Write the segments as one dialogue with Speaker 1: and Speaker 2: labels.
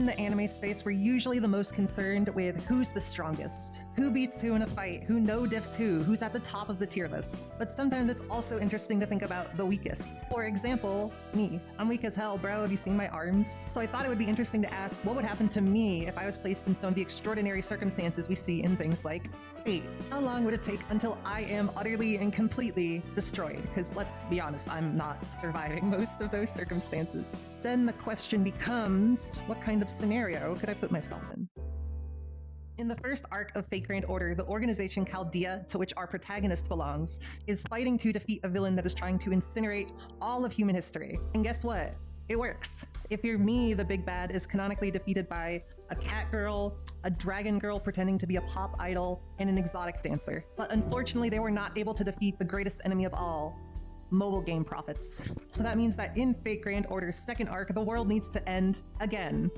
Speaker 1: in the anime space, we're usually the most concerned with who's the strongest, who beats who in a fight, who no-diffs who's at the top of the tier list. But sometimes it's also interesting to think about the weakest. For example, me. I'm weak as hell, bro. Have you seen my arms? So I thought it would be interesting to ask what would happen to me if I was placed in some of the extraordinary circumstances we see in things like Fate. How long would it take until I am utterly and completely destroyed? Because let's be honest, I'm not surviving most of those circumstances. Then the question becomes, what kind of scenario could I put myself in? In the first arc of Fate Grand Order, the organization Chaldea, to which our protagonist belongs, is fighting to defeat a villain that is trying to incinerate all of human history. And guess what? It works. If you're me, the big bad is canonically defeated by a cat girl, a dragon girl pretending to be a pop idol, and an exotic dancer. But unfortunately, they were not able to defeat the greatest enemy of all, mobile game profits. So that means that in Fate Grand Order's second arc, the world needs to end again.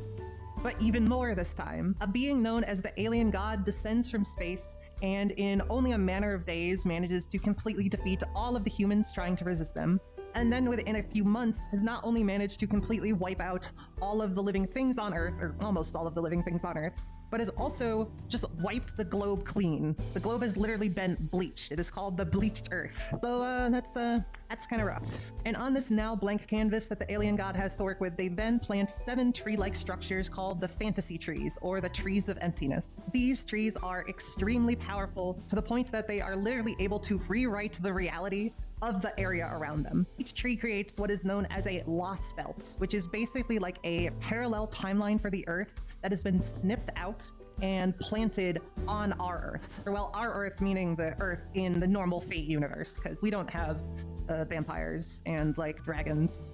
Speaker 1: But even more this time. A being known as the alien god descends from space and in only a matter of days manages to completely defeat all of the humans trying to resist them. And then within a few months has not only managed to completely wipe out all of the living things on Earth, or almost all of the living things on Earth, but has also just wiped the globe clean. The globe has literally been bleached. It is called the bleached Earth. So that's kind of rough. And on this now blank canvas that the alien god has to work with, they then plant 7 tree-like structures called the fantasy trees, or the trees of emptiness. These trees are extremely powerful to the point that they are literally able to rewrite the reality of the area around them. Each tree creates what is known as a lost belt, which is basically like a parallel timeline for the Earth that has been snipped out and planted on our Earth. Or well, our Earth meaning the Earth in the normal Fate universe, because we don't have vampires and like dragons,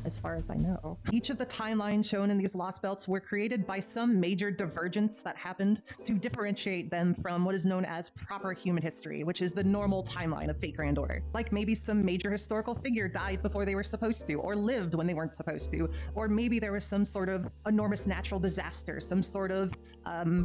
Speaker 1: as far as I know. Each of the timelines shown in these lost belts were created by some major divergence that happened to differentiate them from what is known as proper human history, which is the normal timeline of Fate Grand Order. Like maybe some major historical figure died before they were supposed to, or lived when they weren't supposed to, or maybe there was some sort of enormous natural disaster, some sort of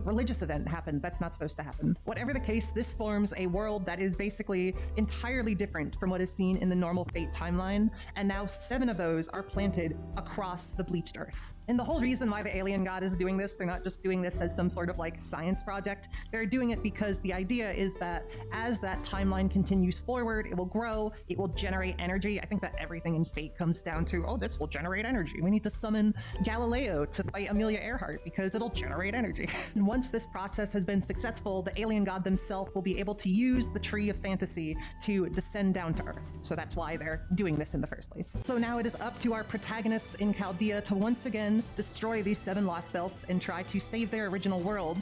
Speaker 1: religious event happened that's not supposed to happen. Whatever the case, this forms a world that is basically entirely different from what is seen in the normal Fate timeline, and now 7 of those are planted across the bleached Earth. And the whole reason why the alien god is doing this, they're not just doing this as some sort of like science project, they're doing it because the idea is that as that timeline continues forward, it will grow, it will generate energy. I think that everything in Fate comes down to, oh, this will generate energy. We need to summon Galileo to fight Amelia Earhart because it'll generate energy. And once this process has been successful, the alien god themselves will be able to use the tree of fantasy to descend down to Earth. So that's why they're doing this in the first place. So now it is up to our protagonists in Chaldea to once again destroy these 7 lost belts and try to save their original world.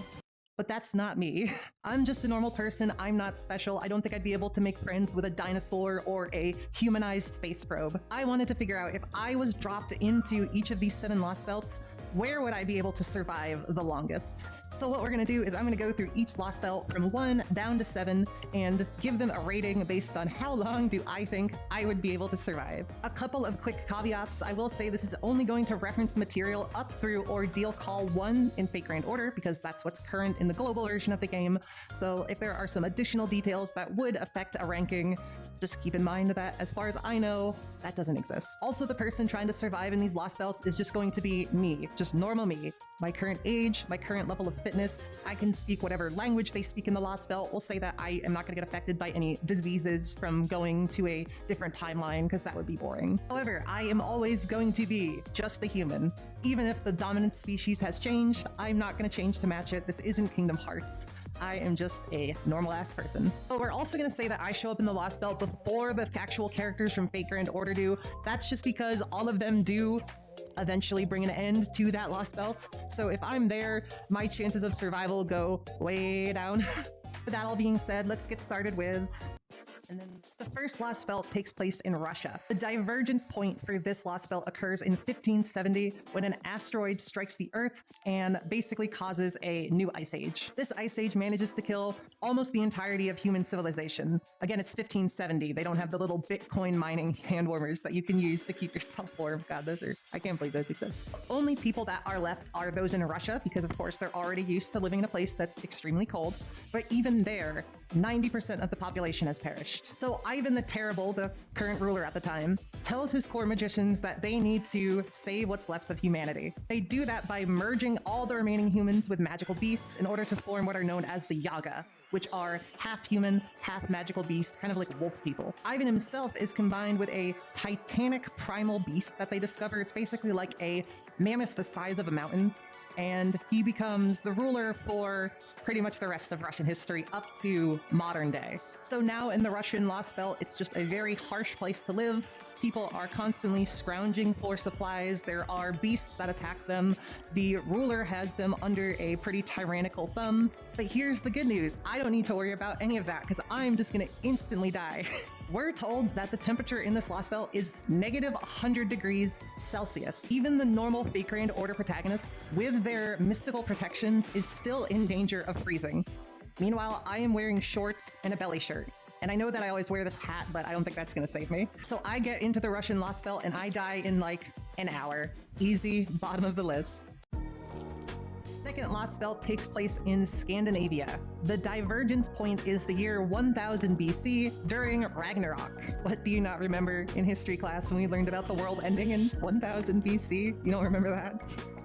Speaker 1: But that's not me. I'm just a normal person. I'm not special. I don't think I'd be able to make friends with a dinosaur or a humanized space probe. I wanted to figure out if I was dropped into each of these 7 lost belts, where would I be able to survive the longest? So what we're gonna do is I'm gonna go through each lost belt from 1 down to 7 and give them a rating based on how long do I think I would be able to survive. A couple of quick caveats. I will say this is only going to reference material up through Ordeal Call 1 in Fate Grand Order, because that's what's current in the global version of the game. So if there are some additional details that would affect a ranking, just keep in mind that as far as I know, that doesn't exist. Also, the person trying to survive in these lost belts is just going to be me, just normal me. My current age, my current level of fitness. I can speak whatever language they speak in the lost belt. We'll say that I am not going to get affected by any diseases from going to a different timeline, because that would be boring. However, I am always going to be just a human. Even if the dominant species has changed, I'm not going to change to match it. This isn't Kingdom Hearts. I am just a normal-ass person. But we're also going to say that I show up in the Lost Belt before the actual characters from Fate Grand Order do. That's just because all of them do eventually bring an end to that Lost Belt. So if I'm there, my chances of survival go way down. With that all being said, let's get started with... And then the first Lost Belt takes place in Russia. The divergence point for this Lost Belt occurs in 1570 when an asteroid strikes the Earth and basically causes a new ice age. This ice age manages to kill almost the entirety of human civilization. Again, it's 1570. They don't have the little Bitcoin mining hand warmers that you can use to keep yourself warm. God, I can't believe those exist. Only people that are left are those in Russia because, of course, they're already used to living in a place that's extremely cold. But even there, 90% of the population has perished. So Ivan the Terrible, the current ruler at the time, tells his core magicians that they need to save what's left of humanity. They do that by merging all the remaining humans with magical beasts in order to form what are known as the Yaga, which are half human, half magical beast, kind of like wolf people. Ivan himself is combined with a titanic primal beast that they discover. It's basically like a mammoth the size of a mountain, and he becomes the ruler for pretty much the rest of Russian history up to modern day. So now in the Russian Lost Belt, it's just a very harsh place to live. People are constantly scrounging for supplies. There are beasts that attack them. The ruler has them under a pretty tyrannical thumb. But here's the good news. I don't need to worry about any of that because I'm just gonna instantly die. We're told that the temperature in this Lost Belt is negative 100 degrees Celsius. Even the normal fake Grand Order protagonist, with their mystical protections, is still in danger of freezing. Meanwhile, I am wearing shorts and a belly shirt. And I know that I always wear this hat, but I don't think that's gonna save me. So I get into the Russian Lost Belt and I die in like an hour. Easy, bottom of the list. Second Lost Belt takes place in Scandinavia. The divergence point is the year 1000 BC during Ragnarok. What do you not remember in history class when we learned about the world ending in 1000 BC? You don't remember that?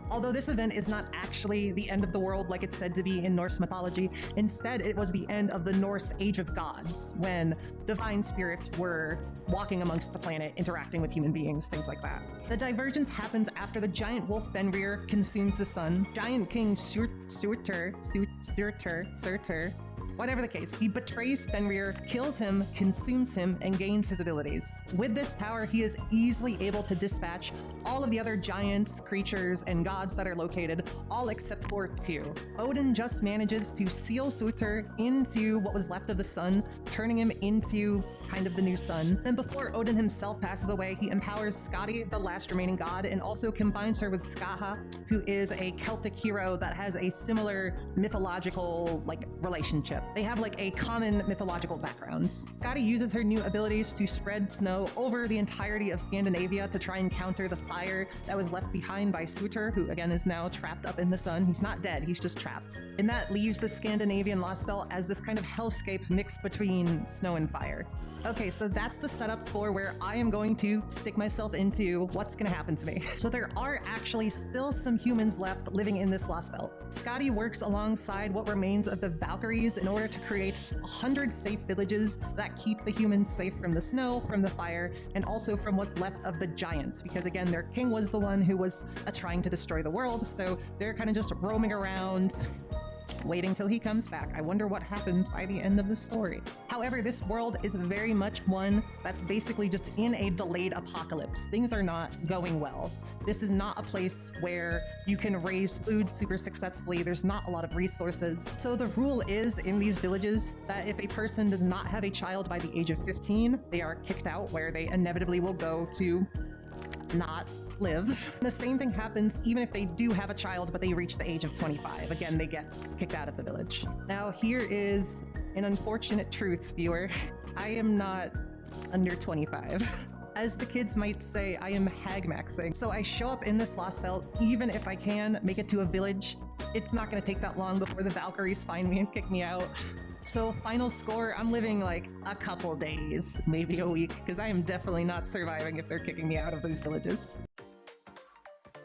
Speaker 1: Although this event is not actually the end of the world like it's said to be in Norse mythology, instead it was the end of the Norse Age of Gods, when divine spirits were walking amongst the planet, interacting with human beings, things like that. The divergence happens after the giant wolf Fenrir consumes the sun. Giant King Surtur, whatever the case, he betrays Fenrir, kills him, consumes him, and gains his abilities. With this power, he is easily able to dispatch all of the other giants, creatures, and gods that are located, all except for two. Odin just manages to seal Surtur into what was left of the sun, turning him into kind of the new sun. Then before Odin himself passes away, he empowers Skadi, the last remaining god, and also combines her with Skaha, who is a Celtic hero that has a similar mythological relationship. They have a common mythological background. Skadi uses her new abilities to spread snow over the entirety of Scandinavia to try and counter the fire that was left behind by Surtur, who again is now trapped up in the sun. He's not dead, he's just trapped. And that leaves the Scandinavian Lost Belt as this kind of hellscape mixed between snow and fire. Okay, so that's the setup for where I am going to stick myself into what's gonna happen to me. So there are actually still some humans left living in this Lost Belt. Skadi works alongside what remains of the Valkyries in order to create 100 safe villages that keep the humans safe from the snow, from the fire, and also from what's left of the giants, because again, their king was the one who was trying to destroy the world, so they're kind of just roaming around, waiting till he comes back. I wonder what happens by the end of the story. However, this world is very much one that's basically just in a delayed apocalypse. Things are not going well. This is not a place where you can raise food super successfully. There's not a lot of resources. So the rule is in these villages that if a person does not have a child by the age of 15, they are kicked out, where they inevitably will go to not live. The same thing happens even if they do have a child but they reach the age of 25. Again, they get kicked out of the village. Now here is an unfortunate truth, viewer. I am not under 25. As the kids might say, I am hag maxing. So I show up in this Lost Belt, even if I can make it to a village, it's not gonna take that long before the Valkyries find me and kick me out. So final score, I'm living a couple days, maybe a week, because I am definitely not surviving if they're kicking me out of those villages.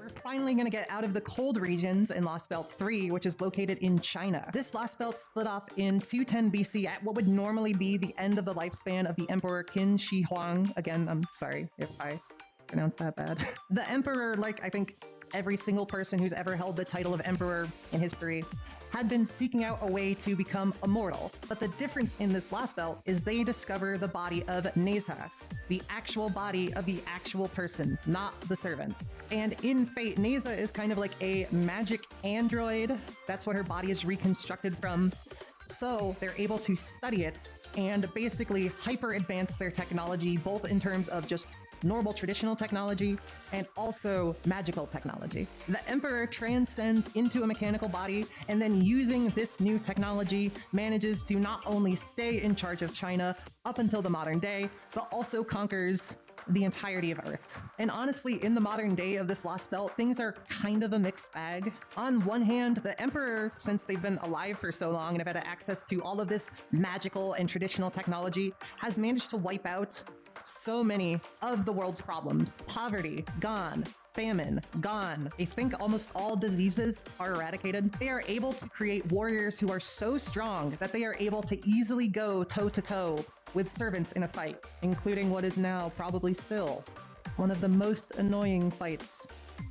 Speaker 1: We're finally going to get out of the cold regions in Lost Belt 3, which is located in China. This Lost Belt split off in 210 BC at what would normally be the end of the lifespan of the Emperor Qin Shi Huang. Again, I'm sorry if I pronounced that bad. The Emperor, I think every single person who's ever held the title of Emperor in history, had been seeking out a way to become immortal. But the difference in this Lost Belt is they discover the body of Netzach, the actual body of the actual person, not the servant. And in Fate, Netzach is kind of like a magic android. That's what her body is reconstructed from. So they're able to study it and basically hyper advance their technology, both in terms of just normal traditional technology and also magical technology. The Emperor transcends into a mechanical body and then using this new technology manages to not only stay in charge of China up until the modern day, but also conquers the entirety of Earth. And honestly, in the modern day of this Lost Belt, things are kind of a mixed bag. On one hand, the Emperor, since they've been alive for so long and have had access to all of this magical and traditional technology, has managed to wipe out so many of the world's problems. Poverty, gone. Famine, gone. I think almost all diseases are eradicated. They are able to create warriors who are so strong that they are able to easily go toe-to-toe with servants in a fight, including what is now probably still one of the most annoying fights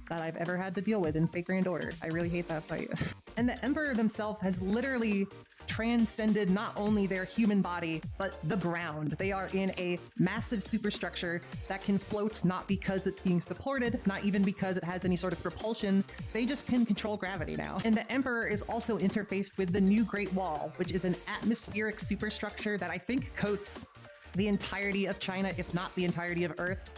Speaker 1: that I've ever had to deal with in Fate Grand Order. I really hate that fight. And the Emperor himself has literally transcended not only their human body, but the ground. They are in a massive superstructure that can float not because it's being supported, not even because it has any sort of propulsion. They just can control gravity now. And the Emperor is also interfaced with the new Great Wall, which is an atmospheric superstructure that I think coats the entirety of China, if not the entirety of Earth.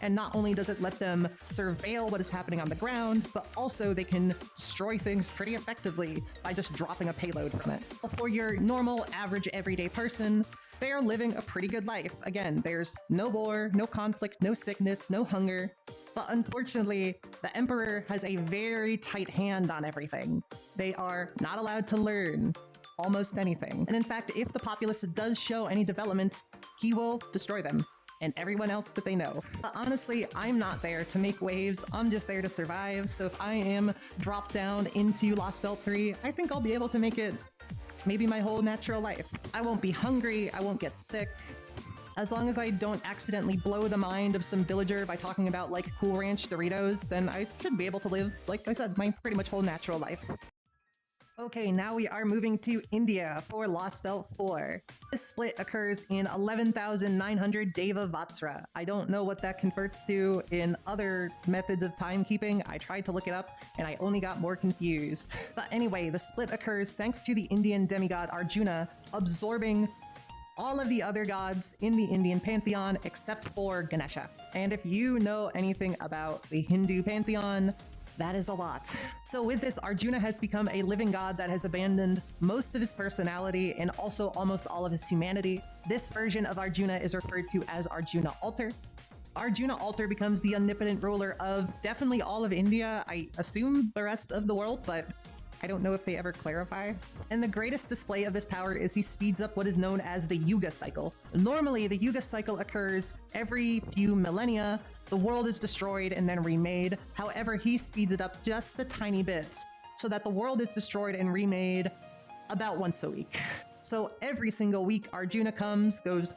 Speaker 1: And not only does it let them surveil what is happening on the ground, but also they can destroy things pretty effectively by just dropping a payload from it. For your normal, average, everyday person, they are living a pretty good life. Again, there's no war, no conflict, no sickness, no hunger. But unfortunately, the Emperor has a very tight hand on everything. They are not allowed to learn almost anything. And in fact, if the populace does show any development, he will destroy them and everyone else that they know. But honestly, I'm not there to make waves, I'm just there to survive. So if I am dropped down into Lost Belt 3, I think I'll be able to make it maybe my whole natural life. I won't be hungry, I won't get sick. As long as I don't accidentally blow the mind of some villager by talking about like Cool Ranch Doritos, then I should be able to live, like I said, my pretty much whole natural life. Okay, now we are moving to India for Lost Belt 4. This split occurs in 11,900 Deva Vatsra. I don't know what that converts to in other methods of timekeeping. I tried to look it up and I only got more confused. But anyway, the split occurs thanks to the Indian demigod Arjuna absorbing all of the other gods in the Indian pantheon except for Ganesha. And if you know anything about the Hindu pantheon, that is a lot. So with this, Arjuna has become a living god that has abandoned most of his personality and also almost all of his humanity. This version of Arjuna is referred to as Arjuna Alter. Arjuna Alter becomes the omnipotent ruler of definitely all of India, I assume the rest of the world, but I don't know if they ever clarify. And the greatest display of this power is he speeds up what is known as the Yuga cycle. Normally, the Yuga cycle occurs every few millennia. The world is destroyed and then remade. However, he speeds it up just a tiny bit so that the world is destroyed and remade about once a week. So every single week, Arjuna comes, goes,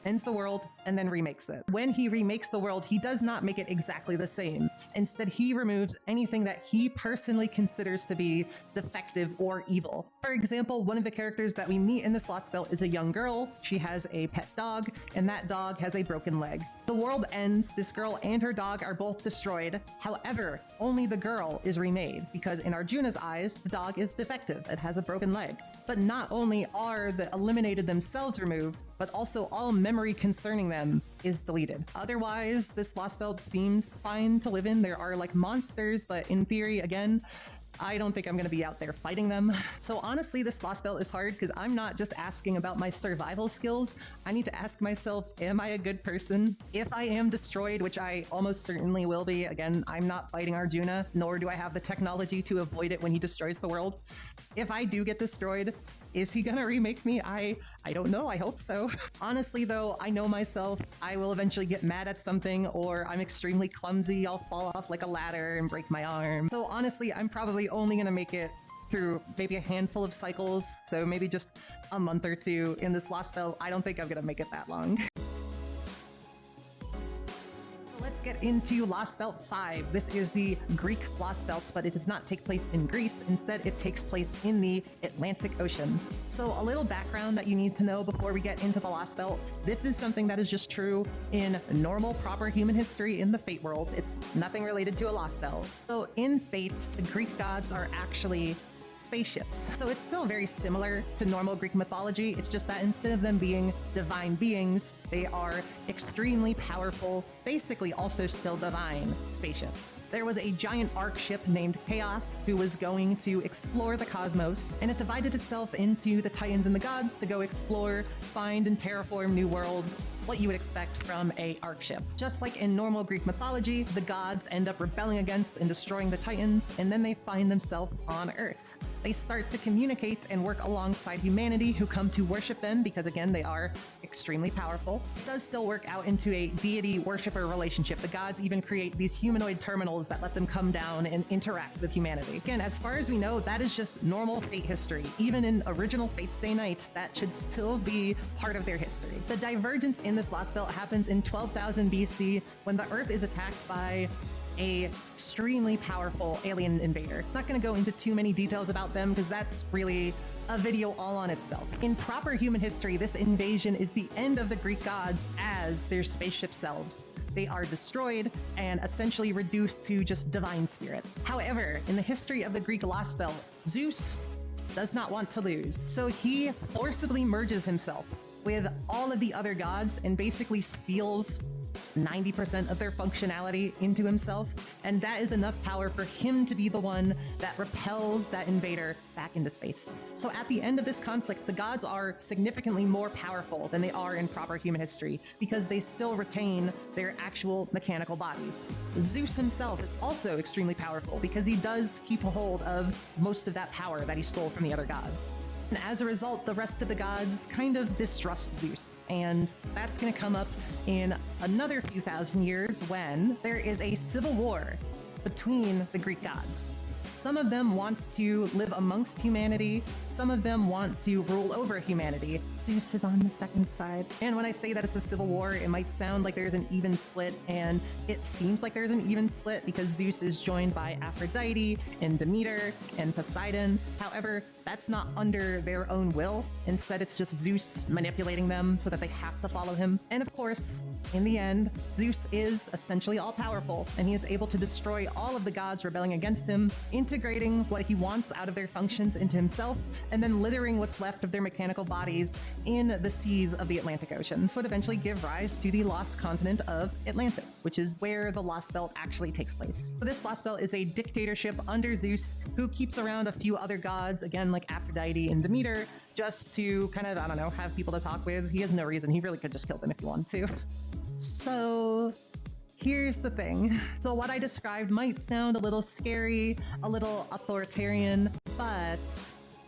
Speaker 1: ends the world, and then remakes it. When he remakes the world, he does not make it exactly the same. Instead, he removes anything that he personally considers to be defective or evil. For example, one of the characters that we meet in this Lost Belt is a young girl. She has a pet dog, and that dog has a broken leg. The world ends, this girl and her dog are both destroyed. However, only the girl is remade, because in Arjuna's eyes, the dog is defective. It has a broken leg. But not only are the eliminated themselves removed, but also all memory concerning them is deleted. Otherwise, this Lost Belt seems fine to live in. There are like monsters, but in theory, again, I don't think I'm gonna be out there fighting them. So honestly, this Lost Belt is hard because I'm not just asking about my survival skills. I need to ask myself, am I a good person? If I am destroyed, which I almost certainly will be, again, I'm not fighting Arjuna, nor do I have the technology to avoid it when he destroys the world. If I do get destroyed, is he gonna remake me? I don't know, I hope so. Honestly though, I know myself, I will eventually get mad at something, or I'm extremely clumsy, I'll fall off like a ladder and break my arm. So honestly, I'm probably only gonna make it through maybe a handful of cycles, so maybe just a month or two in this Lost Belt. I don't think I'm gonna make it that long. Let's get into Lost Belt 5. This is the Greek Lost Belt, but it does not take place in Greece. Instead, it takes place in the Atlantic Ocean. So a little background that you need to know before we get into the Lost Belt. This is something that is just true in normal, proper human history in the Fate world. It's nothing related to a Lost Belt. So in Fate, the Greek gods are actually spaceships. So it's still very similar to normal Greek mythology. It's just that instead of them being divine beings, they are extremely powerful, basically also still divine spaceships. There was a giant arc ship named Chaos who was going to explore the cosmos, and it divided itself into the Titans and the gods to go explore, find, and terraform new worlds, what you would expect from a arc ship. Just like in normal Greek mythology, the gods end up rebelling against and destroying the Titans, and then they find themselves on Earth. They start to communicate and work alongside humanity who come to worship them because, again, they are extremely powerful. It does still work out into a deity-worshiper relationship. The gods even create these humanoid terminals that let them come down and interact with humanity. Again, as far as we know, that is just normal Fate history. Even in original Fate Stay Night, that should still be part of their history. The divergence in this Lost Belt happens in 12,000 BC when the Earth is attacked by a extremely powerful alien invader. Not going to go into too many details about them because that's really a video all on itself. In proper human history, this invasion is the end of the Greek gods as their spaceship selves. They are destroyed and essentially reduced to just divine spirits. However, in the history of the Greek Lost Belt, Zeus does not want to lose. So he forcibly merges himself with all of the other gods and basically steals 90% of their functionality into himself, and that is enough power for him to be the one that repels that invader back into space. So at the end of this conflict, the gods are significantly more powerful than they are in proper human history because they still retain their actual mechanical bodies. Zeus himself is also extremely powerful because he does keep a hold of most of that power that he stole from the other gods. And as a result, the rest of the gods kind of distrust Zeus, and that's going to come up in another few thousand years when there is a civil war between the Greek gods. Some of them want to live amongst humanity, some of them want to rule over humanity. Zeus is on the second side. And when I say that it's a civil war, it might sound like there's an even split, and it seems like there's an even split because Zeus is joined by Aphrodite and Demeter and Poseidon. However, that's not under their own will. Instead, it's just Zeus manipulating them so that they have to follow him. And of course, in the end, Zeus is essentially all-powerful, and he is able to destroy all of the gods rebelling against him, integrating what he wants out of their functions into himself, and then littering what's left of their mechanical bodies in the seas of the Atlantic Ocean. This would eventually give rise to the lost continent of Atlantis, which is where the Lost Belt actually takes place. So this Lost Belt is a dictatorship under Zeus who keeps around a few other gods, again, like Aphrodite and Demeter, just to kind of, I don't know, have people to talk with. He has no reason. He really could just kill them if he wanted to. So here's the thing. So what I described might sound a little scary, a little authoritarian, but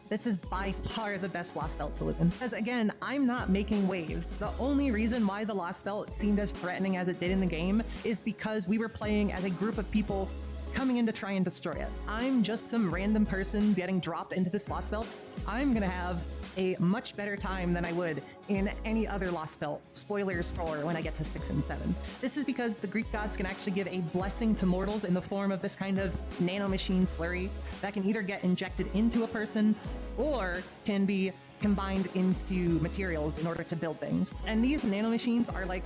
Speaker 1: this is by far the best Lost Belt to live in. Because again, I'm not making waves. The only reason why the Lost Belt seemed as threatening as it did in the game is because we were playing as a group of people coming in to try and destroy it. I'm just some random person getting dropped into this Lost Belt. I'm gonna have a much better time than I would in any other Lost Belt. Spoilers for when I get to 6 and 7. This is because the Greek gods can actually give a blessing to mortals in the form of this kind of nanomachine slurry that can either get injected into a person or can be combined into materials in order to build things. And these nanomachines are like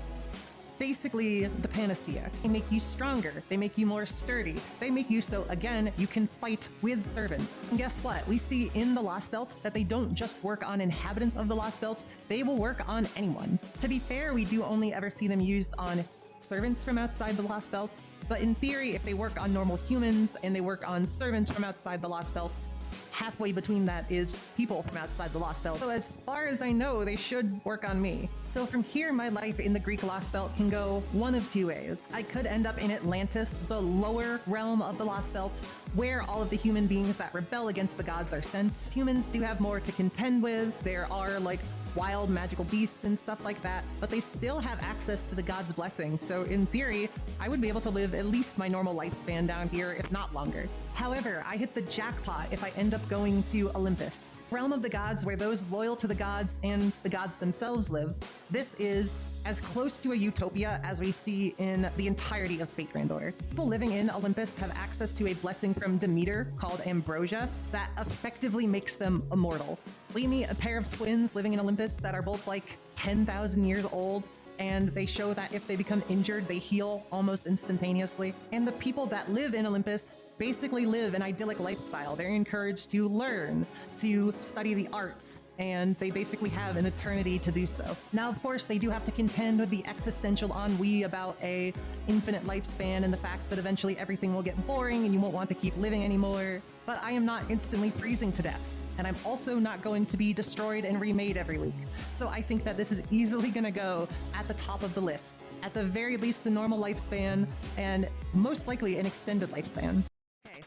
Speaker 1: basically the panacea. They make you stronger, they make you more sturdy, they make you so, again, you can fight with servants. And guess what? We see in the Lost Belt that they don't just work on inhabitants of the Lost Belt, they will work on anyone. To be fair, we do only ever see them used on servants from outside the Lost Belt, but in theory, if they work on normal humans and they work on servants from outside the Lost Belt, halfway between that is people from outside the Lost Belt. So as far as I know, they should work on me. So from here, my life in the Greek Lost Belt can go one of two ways. I could end up in Atlantis, the lower realm of the Lost Belt, where all of the human beings that rebel against the gods are sent. Humans do have more to contend with. There are like wild magical beasts and stuff like that, but they still have access to the gods' blessings. So in theory, I would be able to live at least my normal lifespan down here, if not longer. However, I hit the jackpot if I end up going to Olympus, realm of the gods where those loyal to the gods and the gods themselves live. This is as close to a utopia as we see in the entirety of Fate Grand Order. People living in Olympus have access to a blessing from Demeter called Ambrosia that effectively makes them immortal. We meet a pair of twins living in Olympus that are both like 10,000 years old, and they show that if they become injured, they heal almost instantaneously. And the people that live in Olympus basically live an idyllic lifestyle. They're encouraged to learn, to study the arts, and they basically have an eternity to do so. Now, of course, they do have to contend with the existential ennui about a infinite lifespan and the fact that eventually everything will get boring and you won't want to keep living anymore. But I am not instantly freezing to death, and I'm also not going to be destroyed and remade every week. So I think that this is easily going to go at the top of the list. At the very least, a normal lifespan, and most likely an extended lifespan.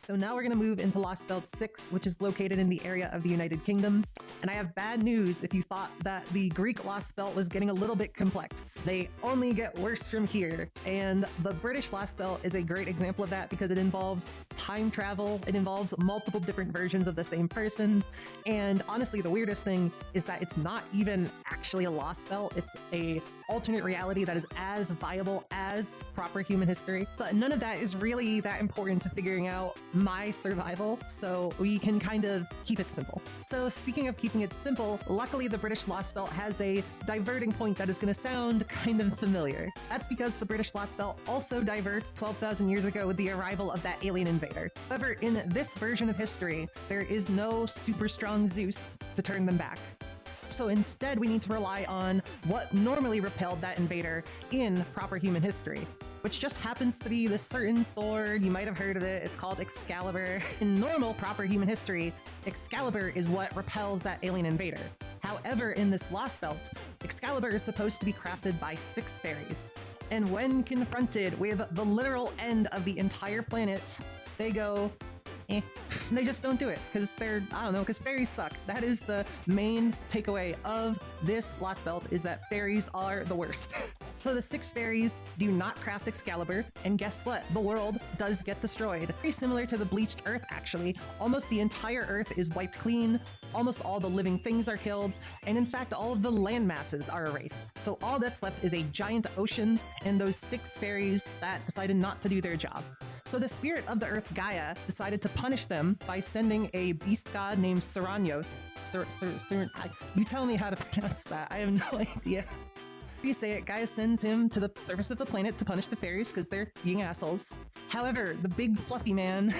Speaker 1: So now we're going to move into Lost Belt 6, which is located in the area of the United Kingdom. And I have bad news if you thought that the Greek Lost Belt was getting a little bit complex. They only get worse from here. And the British Lost Belt is a great example of that because it involves time travel, it involves multiple different versions of the same person. And honestly, the weirdest thing is that it's not even actually a Lost Belt. It's a alternate reality that is as viable as proper human history. But none of that is really that important to figuring out my survival, so we can kind of keep it simple. So speaking of keeping it simple, luckily the British Lost Belt has a diverting point that is going to sound kind of familiar. That's because the British Lost Belt also diverts 12,000 years ago with the arrival of that alien invader. However, in this version of history, there is no super strong Zeus to turn them back. So instead, we need to rely on what normally repelled that invader in proper human history, which just happens to be this certain sword. You might have heard of it. It's called Excalibur. In normal proper human history, Excalibur is what repels that alien invader. However, in this Lost Belt, Excalibur is supposed to be crafted by 6 fairies. And when confronted with the literal end of the entire planet, they go, eh. They just don't do it because because fairies suck. That is the main takeaway of this Lost Belt, is that fairies are the worst. So the 6 fairies do not craft Excalibur, and guess what? The world does get destroyed. Very similar to the bleached Earth, actually. Almost the entire Earth is wiped clean, almost all the living things are killed, and in fact all of the land masses are erased. So all that's left is a giant ocean and those 6 fairies that decided not to do their job. So the spirit of the Earth, Gaia, decided to punish them by sending a beast god named Seranios. You tell me how to pronounce that. I have no idea. You say it, Gaia sends him to the surface of the planet to punish the fairies because they're being assholes. However, the big fluffy man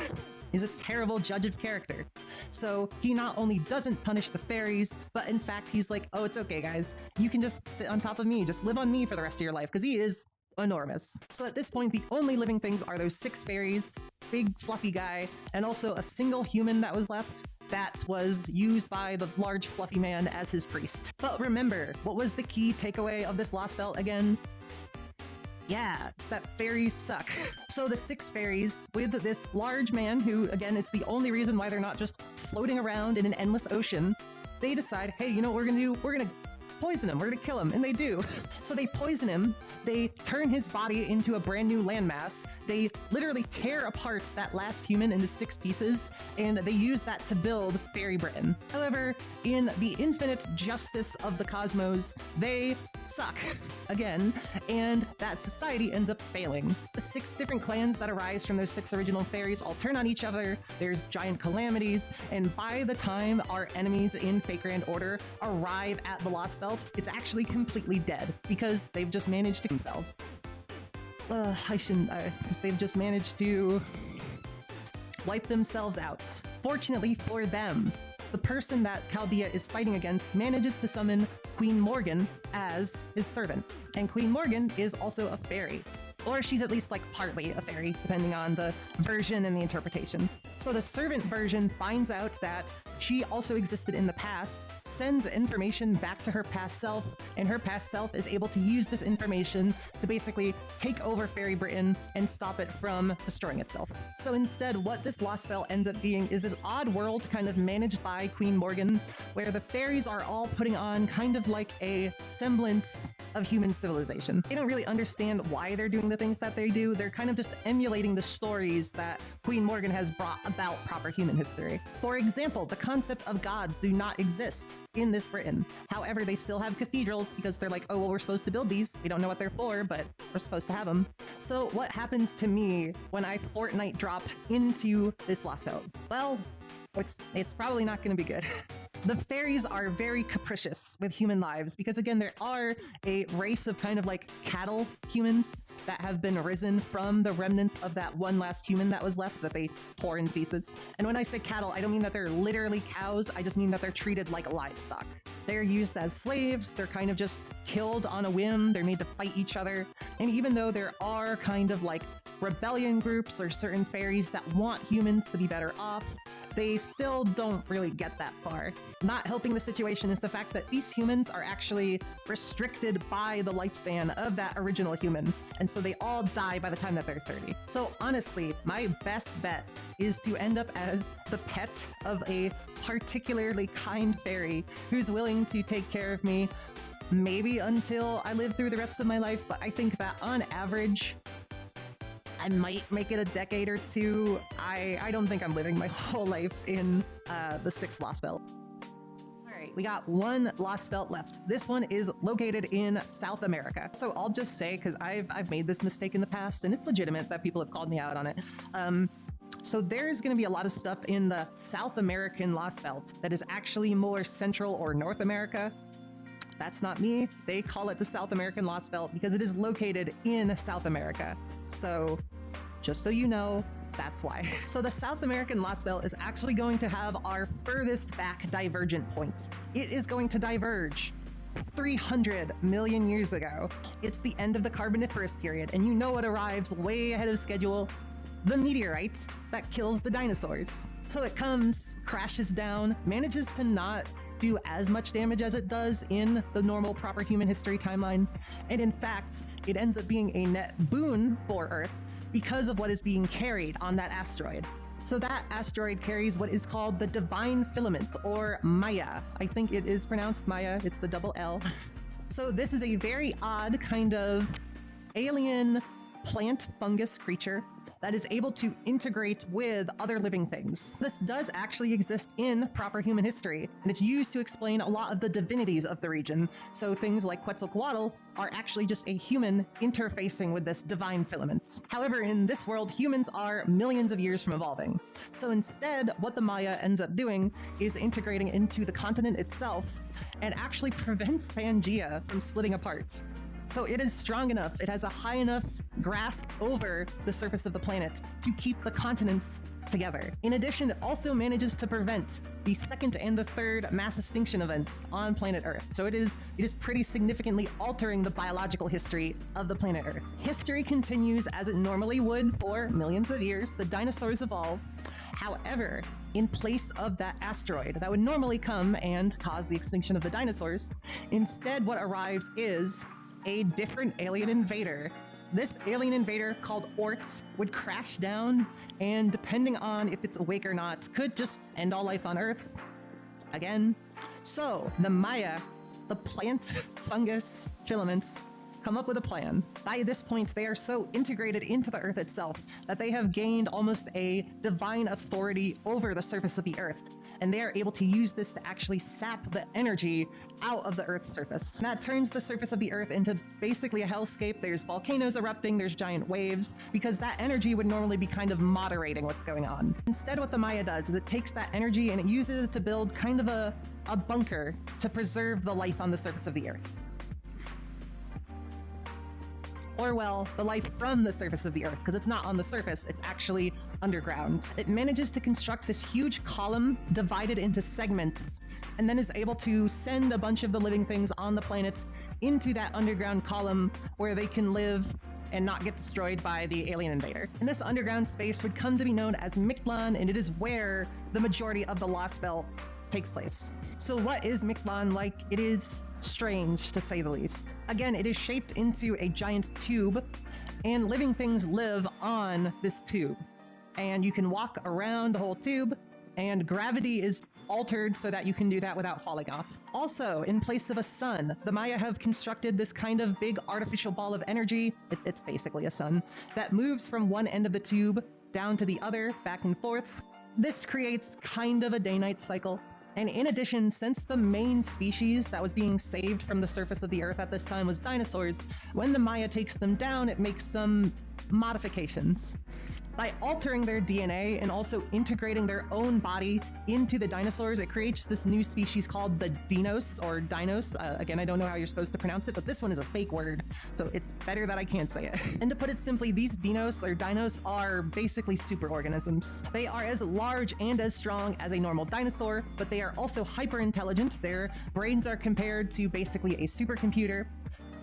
Speaker 1: is a terrible judge of character. So he not only doesn't punish the fairies, but in fact he's like, oh, it's okay guys, you can just sit on top of me, just live on me for the rest of your life, because he is enormous. So at this point, the only living things are those 6 fairies, big fluffy guy, and also a single human that was left that was used by the large fluffy man as his priest. But remember, what was the key takeaway of this Lost Belt again? Yeah, it's that fairies suck. So the 6 fairies with this large man who, again, it's the only reason why they're not just floating around in an endless ocean, they decide, hey, you know what we're gonna do? We're gonna poison him, we're gonna kill him, and they do. So they poison him, they turn his body into a brand new landmass, they literally tear apart that last human into 6 pieces, and they use that to build Fairy Britain. However, in the infinite justice of the cosmos, they suck again, and that society ends up failing. The 6 different clans that arise from those 6 original fairies all turn on each other, there's giant calamities, and by the time our enemies in Fake Grand Order arrive at the Lost Belt, it's actually completely dead because they've just managed to themselves. Because they've just managed to wipe themselves out. Fortunately for them, the person that Kaguya is fighting against manages to summon Queen Morgan as his servant. And Queen Morgan is also a fairy. Or she's at least like partly a fairy, depending on the version and the interpretation. So the servant version finds out that she also existed in the past, sends information back to her past self, and her past self is able to use this information to basically take over Fairy Britain and stop it from destroying itself. So instead, what this Lost Belt ends up being is this odd world kind of managed by Queen Morgan, where the fairies are all putting on kind of like a semblance of human civilization. They don't really understand why they're doing the things that they do. They're kind of just emulating the stories that Queen Morgan has brought about proper human history. For example, the concept of gods do not exist in this Britain. However, they still have cathedrals because they're like, oh, well, we're supposed to build these. We don't know what they're for, but we're supposed to have them. So what happens to me when I Fortnite drop into this Lost Belt? Well, It's probably not going to be good. The fairies are very capricious with human lives because, again, there are a race of kind of like cattle humans that have been risen from the remnants of that one last human that was left that they tore in pieces. And when I say cattle, I don't mean that they're literally cows. I just mean that they're treated like livestock. They're used as slaves. They're kind of just killed on a whim. They're made to fight each other. And even though there are kind of like rebellion groups or certain fairies that want humans to be better off, they still don't really get that far. Not helping the situation is the fact that these humans are actually restricted by the lifespan of that original human, and so they all die by the time that they're 30. So honestly, my best bet is to end up as the pet of a particularly kind fairy who's willing to take care of me, maybe until I live through the rest of my life, but I think that on average, I might make it a decade or two. I don't think I'm living my whole life in the 6th Lost Belt. All right, we got one Lost Belt left. This one is located in South America. So I'll just say, because I've made this mistake in the past, and it's legitimate that people have called me out on it. So there's going to be a lot of stuff in the South American Lost Belt that is actually more Central or North America. That's not me. They call it the South American Lost Belt because it is located in South America. So just so you know, that's why. So the South American Lost Belt is actually going to have our furthest back divergent point. It is going to diverge 300 million years ago. It's the end of the Carboniferous period, and you know what arrives way ahead of schedule? The meteorite that kills the dinosaurs. So it comes, crashes down, manages to not do as much damage as it does in the normal proper human history timeline. And in fact, it ends up being a net boon for Earth because of what is being carried on that asteroid. So that asteroid carries what is called the Divine Filament, or Maya. I think it is pronounced Maya, it's the double L. So this is a very odd kind of alien plant fungus creature that is able to integrate with other living things. This does actually exist in proper human history, and it's used to explain a lot of the divinities of the region. So things like Quetzalcoatl are actually just a human interfacing with this divine filament. However, in this world, humans are millions of years from evolving. So instead, what the Maya ends up doing is integrating into the continent itself and actually prevents Pangea from splitting apart. So it is strong enough, it has a high enough grasp over the surface of the planet to keep the continents together. In addition, it also manages to prevent the 2nd and the 3rd mass extinction events on planet Earth. So it is pretty significantly altering the biological history of the planet Earth. History continues as it normally would for millions of years. The dinosaurs evolve. However, in place of that asteroid that would normally come and cause the extinction of the dinosaurs, instead what arrives is a different alien invader. This alien invader, called Ort, would crash down, and depending on if it's awake or not, could just end all life on Earth again. So the Maya, the plant fungus filaments, come up with a plan. By this point, they are so integrated into the Earth itself that they have gained almost a divine authority over the surface of the Earth. And they are able to use this to actually sap the energy out of the Earth's surface. And that turns the surface of the Earth into basically a hellscape. There's volcanoes erupting, there's giant waves, because that energy would normally be kind of moderating what's going on. Instead, what the Maya does is it takes that energy and it uses it to build kind of a bunker to preserve the life on the surface of the Earth. Or, well, the life from the surface of the Earth, because it's not on the surface, it's actually underground. It manages to construct this huge column divided into segments, and then is able to send a bunch of the living things on the planet into that underground column where they can live and not get destroyed by the alien invader. And this underground space would come to be known as Mictlan, and it is where the majority of the Lost Belt takes place. So what is Mictlan like? It is strange, to say the least. Again, it is shaped into a giant tube, and living things live on this tube. And you can walk around the whole tube, and gravity is altered so that you can do that without falling off. Also, in place of a sun, the Maya have constructed this kind of big artificial ball of energy, it's basically a sun, that moves from one end of the tube down to the other, back and forth. This creates kind of a day-night cycle. And in addition, since the main species that was being saved from the surface of the Earth at this time was dinosaurs, when the Maya takes them down, it makes some modifications. By altering their DNA and also integrating their own body into the dinosaurs, it creates this new species called the Dinos, or Dinos. Again, I don't know how you're supposed to pronounce it, but this one is a fake word, so it's better that I can't say it. And to put it simply, these dinos are basically superorganisms. They are as large and as strong as a normal dinosaur, but they are also hyper intelligent. Their brains are compared to basically a supercomputer.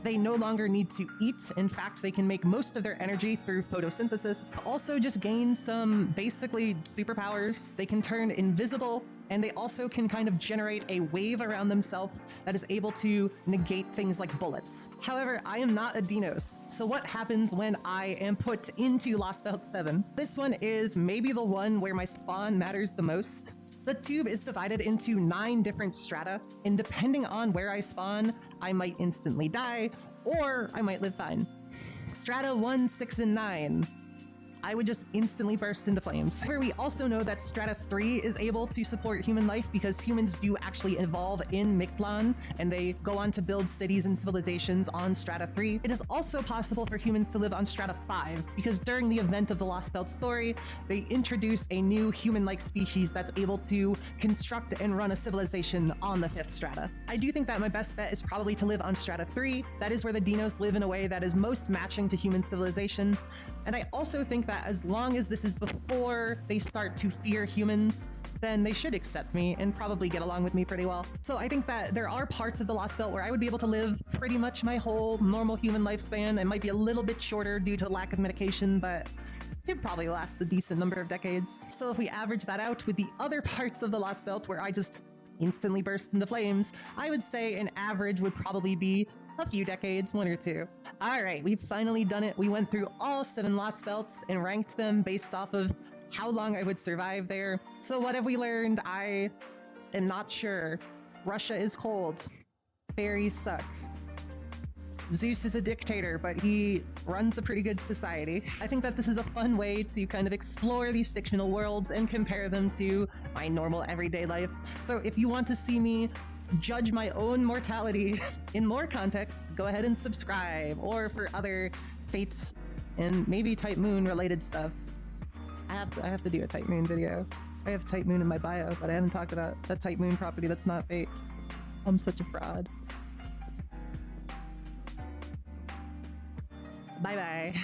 Speaker 1: They no longer need to eat. In fact, they can make most of their energy through photosynthesis. Also just gain some basically superpowers. They can turn invisible, and they also can kind of generate a wave around themselves that is able to negate things like bullets. However, I am not a Dinos. So what happens when I am put into Lost Belt 7? This one is maybe the one where my spawn matters the most. The tube is divided into 9 different strata, and depending on where I spawn, I might instantly die, or I might live fine. Strata 1, 6, and 9. I would just instantly burst into flames. However, we also know that Strata 3 is able to support human life because humans do actually evolve in Mictlan, and they go on to build cities and civilizations on Strata 3. It is also possible for humans to live on Strata 5, because during the event of the Lost Belt story, they introduce a new human-like species that's able to construct and run a civilization on the 5th strata. I do think that my best bet is probably to live on Strata 3. That is where the Dinos live in a way that is most matching to human civilization. And I also think that as long as this is before they start to fear humans, then they should accept me and probably get along with me pretty well. So I think that there are parts of the Lost Belt where I would be able to live pretty much my whole normal human lifespan. It might be a little bit shorter due to lack of medication, but it'd probably last a decent number of decades. So if we average that out with the other parts of the Lost Belt where I just instantly burst into flames, I would say an average would probably be a few decades, 1 or 2. All right, we've finally done it. We went through all 7 Lost Belts and ranked them based off of how long I would survive there. So what have we learned? I am not sure. Russia is cold. Fairies suck. Zeus is a dictator, but he runs a pretty good society. I think that this is a fun way to kind of explore these fictional worlds and compare them to my normal everyday life. So if you want to see me judge my own mortality in more contexts, go ahead and subscribe. Or for other Fates and maybe Type Moon related stuff, I have to do a Type Moon video. I have Type Moon in my bio, but I haven't talked about that Type Moon property that's not Fate. I'm such a fraud. Bye bye.